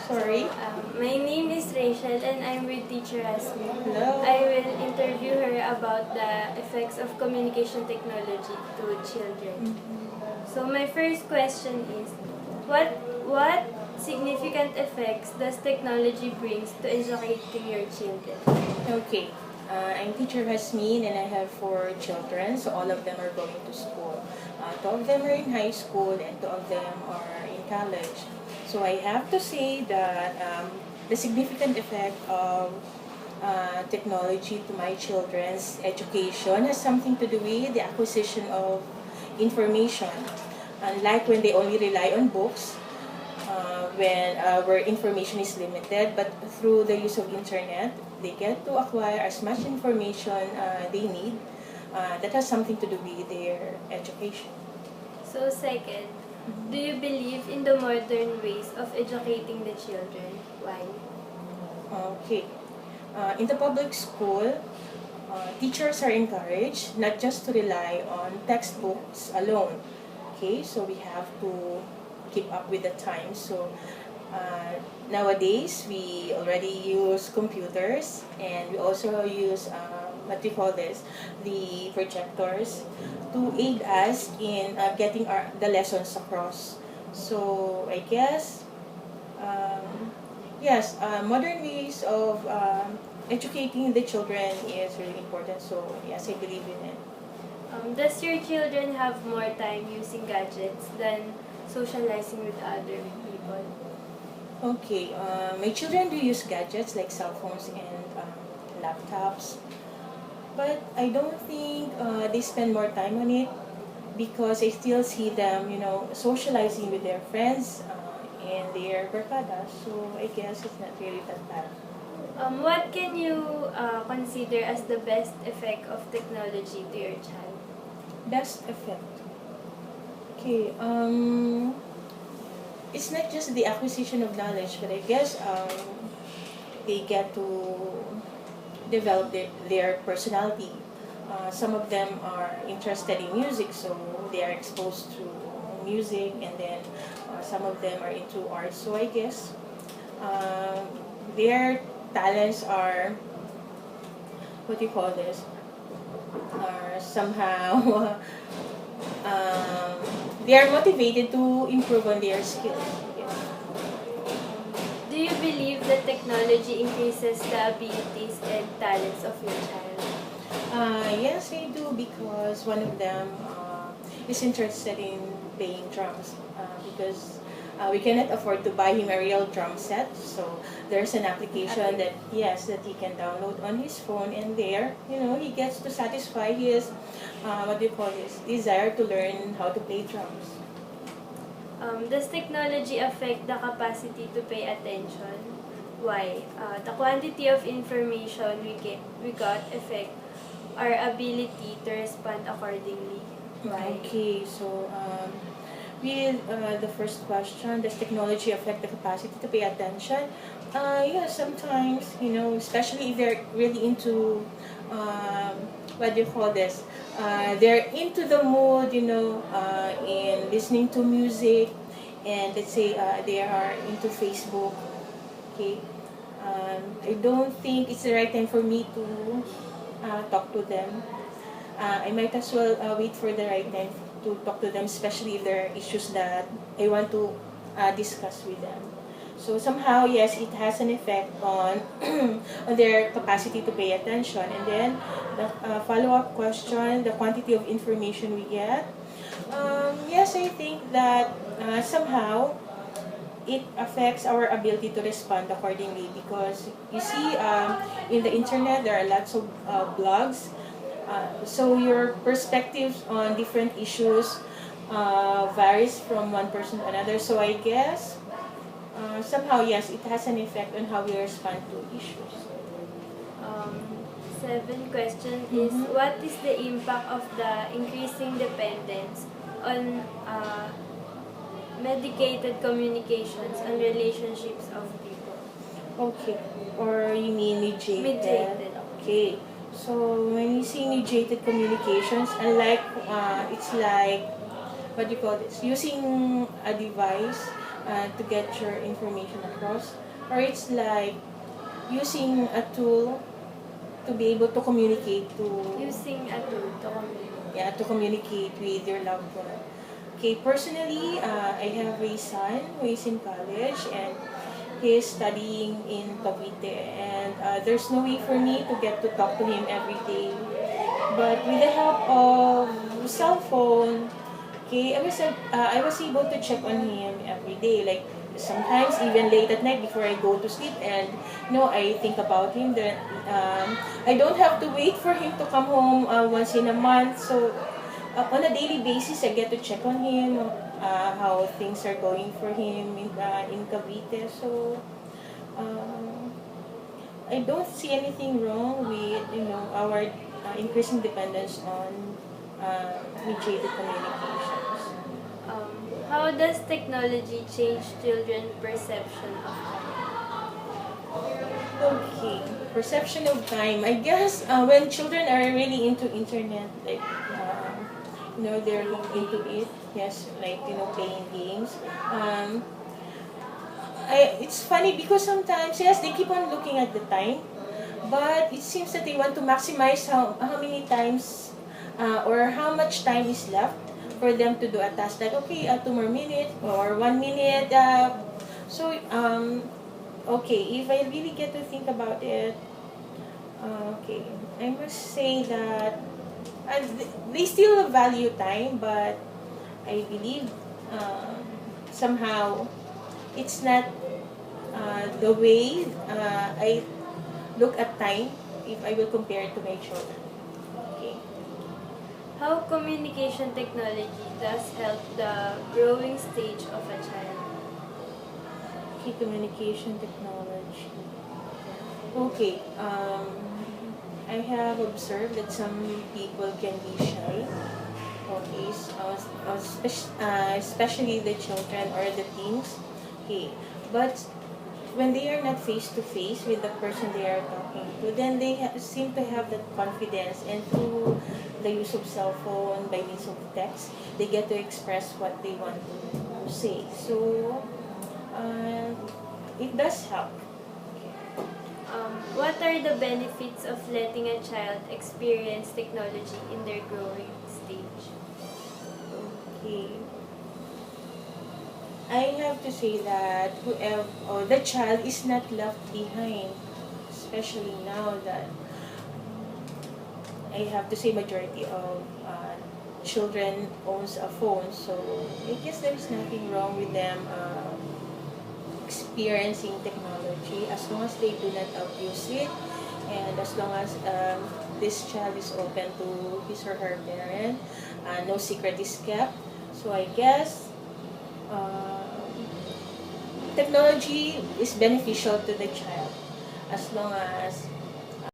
Sorry. My name is Rachel and I'm with teacher Asmi. Hello. I will interview her about the effects of communication technology to children. So my first question is, what significant effects does technology brings to educating your children? Okay. I'm teacher Hasmin and I have 4 children, so all of them are going to school. 2 of them are in high school and 2 of them are in college. So I have to say that the significant effect of technology to my children's education has something to do with the acquisition of information. Unlike when they only rely on books, when where information is limited, but through the use of internet, they get to acquire as much information they need. That has something to do with their education. So second, do you believe in the modern ways of educating the children? Why? Okay. In the public school, teachers are encouraged not just to rely on textbooks alone. Okay, so we have to keep up with the times. So nowadays, we already use computers and we also use what do you call this, the projectors to aid us in getting the lessons across. So I guess yes, modern ways of educating the children is really important. So yes, I believe in it. Does your children have more time using gadgets than socializing with other people? Okay, my children do use gadgets like cell phones and laptops, but I don't think they spend more time on it because I still see them, socializing with their friends and their barkadas. So I guess it's not really that bad. What can you consider as the best effect of technology to your child? Best effect. Okay, it's not just the acquisition of knowledge, but I guess they get to develop their personality. Some of them are interested in music, so they are exposed to music, and then some of them are into art. So I guess their talents are, what do you call this, are somehow they are motivated to improve on their skills. Yeah. Do you believe that technology increases the abilities and talents of your child? Yes, I do because one of them is interested in playing drums because we cannot afford to buy him a real drum set. So there's an application that he can download on his phone, and there he gets to satisfy his what do you call this, desire to learn how to play drums. Does technology affect the capacity to pay attention? Why? The quantity of information we got affect our ability to respond accordingly. Why? Okay, so with the first question, does technology affect the capacity to pay attention? Yeah, sometimes, especially if they're really into, what do you call this? They're into the mood, in listening to music, and let's say they are into Facebook. Okay, I don't think it's the right time for me to talk to them. I might as well wait for the right time to talk to them, especially if there are issues that I want to discuss with them. So somehow, yes, it has an effect on on their capacity to pay attention. And then the follow-up question, the quantity of information we get. Yes, I think that somehow it affects our ability to respond accordingly because you see in the internet there are lots of blogs, so your perspectives on different issues varies from one person to another. So I guess somehow, yes, it has an effect on how we respond to issues. Um, Seventh question is, what is the impact of the increasing dependence on medicated communications and relationships of people? Okay, or you mean mediated? Mediated. Okay, so when you see mediated communications, unlike it's like, what do you call this? Using a device to get your information across, or it's like using a tool to be able to communicate Using a tool to communicate. yeah, to communicate with your loved one. Okay, personally, I have a son who is in college and he is studying in Cavite, and there's no way for me to get to talk to him every day. But with the help of cell phone, okay, I was able to check on him every day. Like sometimes even late at night before I go to sleep, and I think about him. Then I don't have to wait for him to come home once in a month. So on a daily basis, I get to check on him, how things are going for him in Cavite. So I don't see anything wrong with our increasing dependence on mediated communications. How does technology change children's perception of time? Okay, perception of time. I guess when children are really into internet, like they're into it. Yes, like playing games. It's funny because sometimes yes they keep on looking at the time, but it seems that they want to maximize how many times or how much time is left for them to do a task. Like okay, 2 more minutes or 1 minute. Okay, if I really get to think about it, okay, I must say that they still value time, but I believe somehow it's not the way I look at time if I will compare it to my children. Okay. How communication technology does help the growing stage of a child? Okay, communication technology. Okay. I have observed that some people can be shy. Okay, especially the children or the teens. Okay, but when they are not face to face with the person they are talking to, then they seem to have that confidence, and through the use of cell phone by means of text, they get to express what they want to say. So it does help. What are the benefits of letting a child experience technology in their growing stage? Okay. I have to say that whoever or the child is not left behind, especially now that I have to say majority of children owns a phone. So I guess there is nothing wrong with them experiencing technology as long as they do not abuse it, and as long as this child is open to his or her parent, no secret is kept. So I guess technology is beneficial to the child as long as